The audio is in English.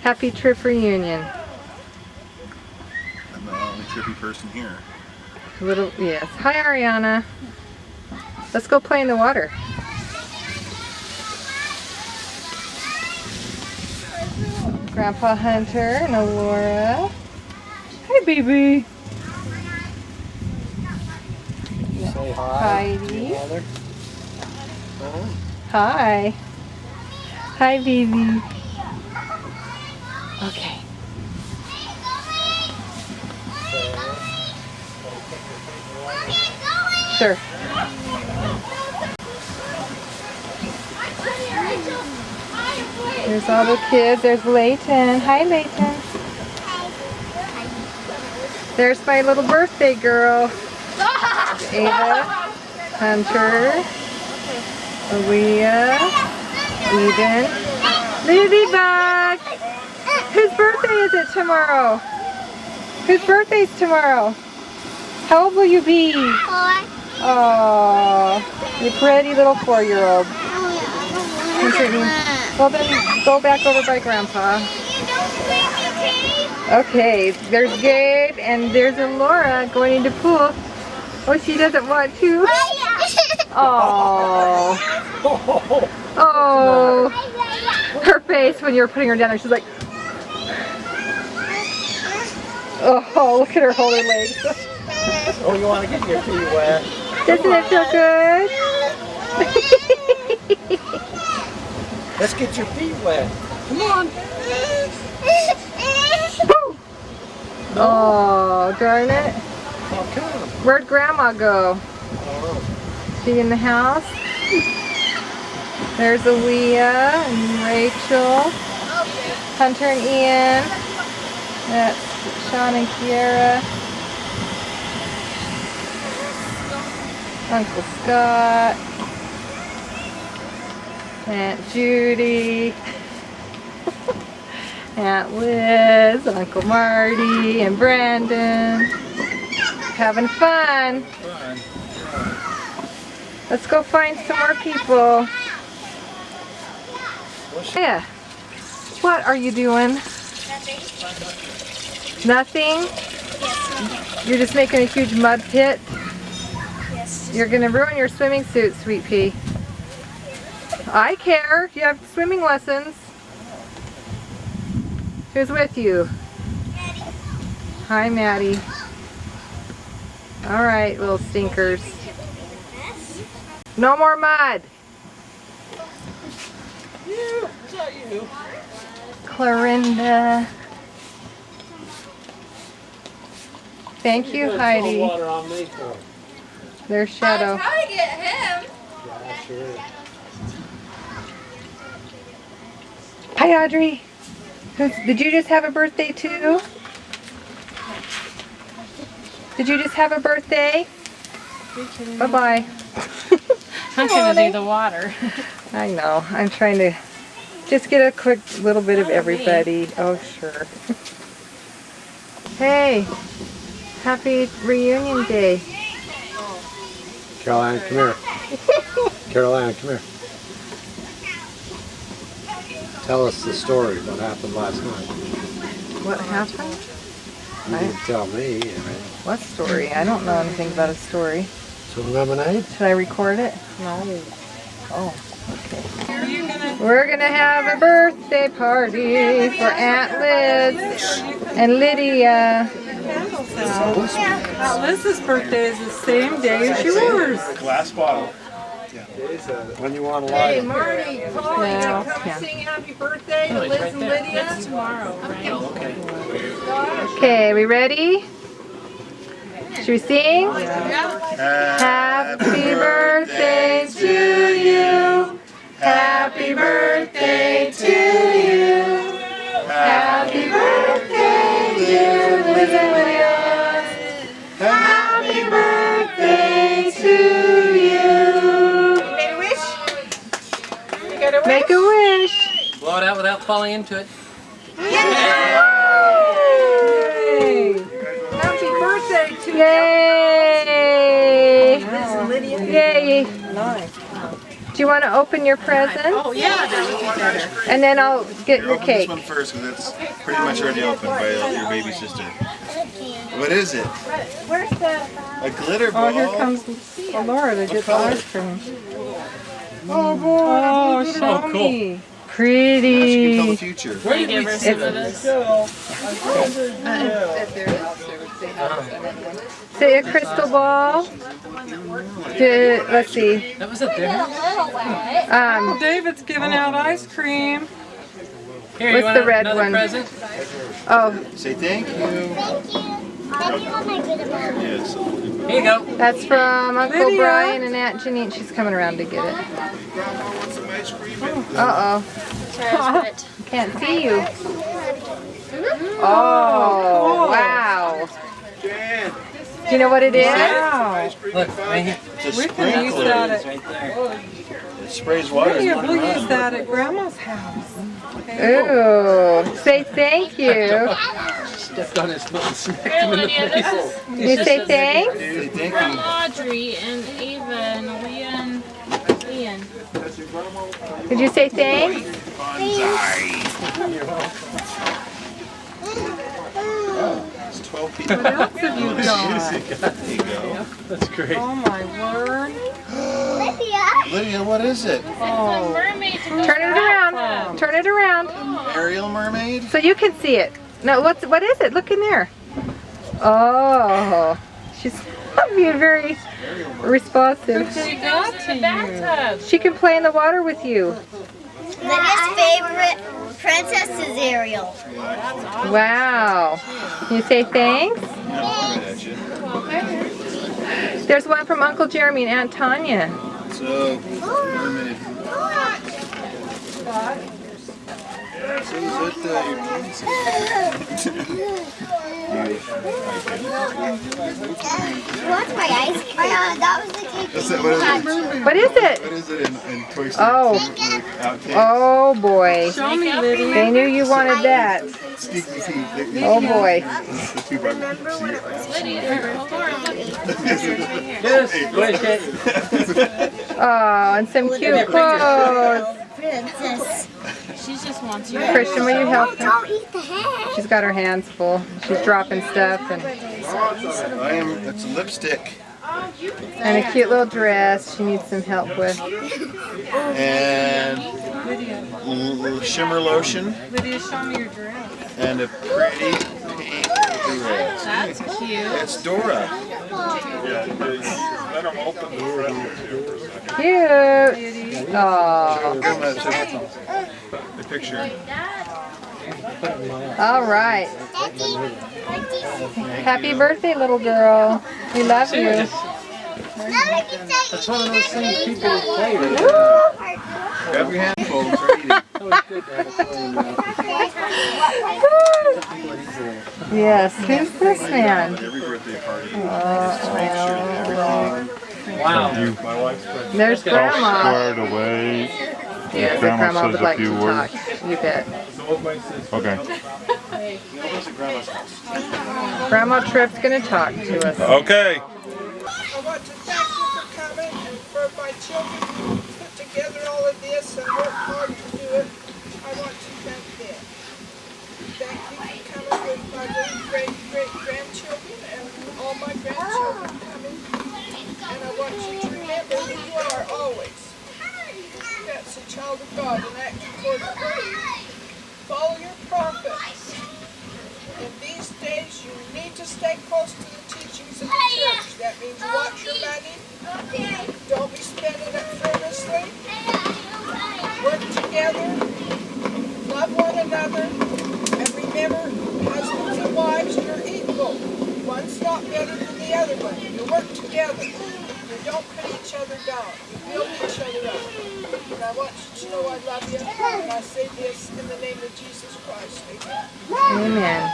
Happy Tripp reunion. I'm the only trippy person here. Yes. Hi, Ariana. Let's go play in the water. Grandpa Hunter and Alora. Hi, baby. Say hi. Heidi. Hi. Hi, baby. Okay. Sure. There's all the kids. There's Layton. Hi, Layton. There's my little birthday girl. Ava, Hunter, Aaliyah, Eden, Ladybug. Whose birthday is it tomorrow? Whose birthday's tomorrow? How old will you be? 4. Oh, you pretty little 4-year-old. Well then, go back over by Grandpa. Okay, there's Gabe and there's Laura going into pool. Oh, she doesn't want to. Oh. Oh. Her face when you were putting her down there, she's like, oh, look at her hold her legs. Oh, you want to get your feet wet? Doesn't it feel good? Let's get your feet wet. Come on. Oh, darn it. Oh, come. Where'd Grandma go? Oh. She in the house? There's Aaliyah and Rachel. Hunter and Ian. That's Sean and Kiara. Uncle Scott. Aunt Judy. Aunt Liz, Uncle Marty, and Brandon. Having fun. Let's go find some more people. Yeah. What are you doing? Nothing. You're just making a huge mud pit? Yes. You're gonna ruin your swimming suit, Sweet Pea. I care. You have swimming lessons. Who's with you? Daddy. Hi, Maddie. All right, little stinkers. No more mud. You, is that you? Clorinda. Thank you, Heidi. Water on me for? There's Shadow. I'll try to get him. Yeah, sure. Hi, Audrey. Did you just have a birthday too? Did you just have a birthday? Bye-bye. I'm gonna do the water. I know. I'm trying to just get a quick little bit of everybody. Oh, sure. Hey, happy reunion day. Caroline, come here. Caroline, come here. Tell us the story, what happened last night. What happened? You didn't tell me. What story? I don't know anything about a story. Some lemonade? Should I record it? No. Oh, okay. We're gonna have a birthday party for Aunt Liz and Lydia. Aunt Liz's birthday is the same day as yours. Glass bottle. When you want to light it. Marty, Paul, Yeah, you gonna come yeah. sing happy birthday to Liz and Lydia? Tomorrow, right? Okay, we ready? Should we sing? Happy birthday to you. Happy birthday to you. Happy birthday, dear Liz and Lydia. Happy birthday to you. Make a wish? You got a wish? Make a wish. Blow it out without falling into it. Yay! Happy birthday to Yay! Liz and Lydia. Yay! Nice. Do you want to open your present? Oh, yeah, that would be better. And then I'll get your Open this cake. one first because it's pretty much already opened by your baby sister. What is it? Where's the... A glitter ball. Oh, here comes Laura to get the color? ice cream. Oh, boy. Oh, show cool. me. She can tell the Pretty. future. Where did we see this? See a crystal ball? Let's see. That was up there. David's giving out ice cream. Here, What's you want the red another one? present? Oh, Say thank you. Thank you. Thank you when I get a ball. Yes. Here you go. that's from Uncle Brian and Aunt Janine. She's coming around to get it. Uh-oh. Can't see you. Oh, wow. Do you know what it is? Look, right here. It's a We can use that sprinkler. at, Right there. It sprays water. we'll use that at Grandma's house. Ooh, say thank you. Stepped on his foot and smacked him in the face. You say thanks? Say thank From you. Audrey and Ava and Leah and Ian. Did you say thanks? It's 12 people. What else have you got? There you go. That's great. Oh my word. Lydia, what is it? Oh. Mermaid. Turn it around. Turn it around. Ariel mermaid? So you can see it. No, what is it? Look in there. Oh. She's being very responsive. She goes to the bathtub. She can play in the water with you. Lydia's favorite princess is Ariel. Wow. You say thanks? Right at you. There's one from Uncle Jeremy and Aunt Tanya. So, mermaid. So is it your What's my ice cream? That was the cake. What is it? What is it in Toy Story? Oh. Outtakes? Oh boy. They knew you wanted that. Sneaky Pete. Oh boy. The two brothers. Yes, go ahead, Kate. Oh, and some cute clothes. Princess. She just wants you. Christian, will you help her? Don't eat the head. She's got her hands full. She's dropping stuff and It's a lipstick. a cute little dress she needs some help with. And shimmer lotion. Lydia, show me your dress. And a pretty pink dress. That's cute. It's Dora. Cute. Oh. The picture. All right. Happy birthday, little girl. We love you. That's one of those things people play with. Grab your handful and start eating. Yes. Who's this man? Every birthday party. Just make sure that everything. Wow. There's Grandma. Squared away. Yes, if Grandma Grandma says would a like few to words. talk. You bet. Okay. Grandma Tripp's going to talk to us. Okay. I want to thank you for coming and for my children who put together all of this and worked hard to do it. I want to thank them. Thank you for coming with my little great-great-grandchildren and all my grandchildren coming. And I want you to remember who you are always. That's a child of God and act accordingly. Follow your prophets. In these days, you need to stay close to the teachings of the church. That means watch your money. Don't be spending it frivolously. Work together. Love one another. And remember, husbands and wives, you're equal. One's not better than the other one. You work together. You don't put each other down. You build each other up. And I want you to know I love you. And I say this in the name of Jesus Christ. Amen. Amen.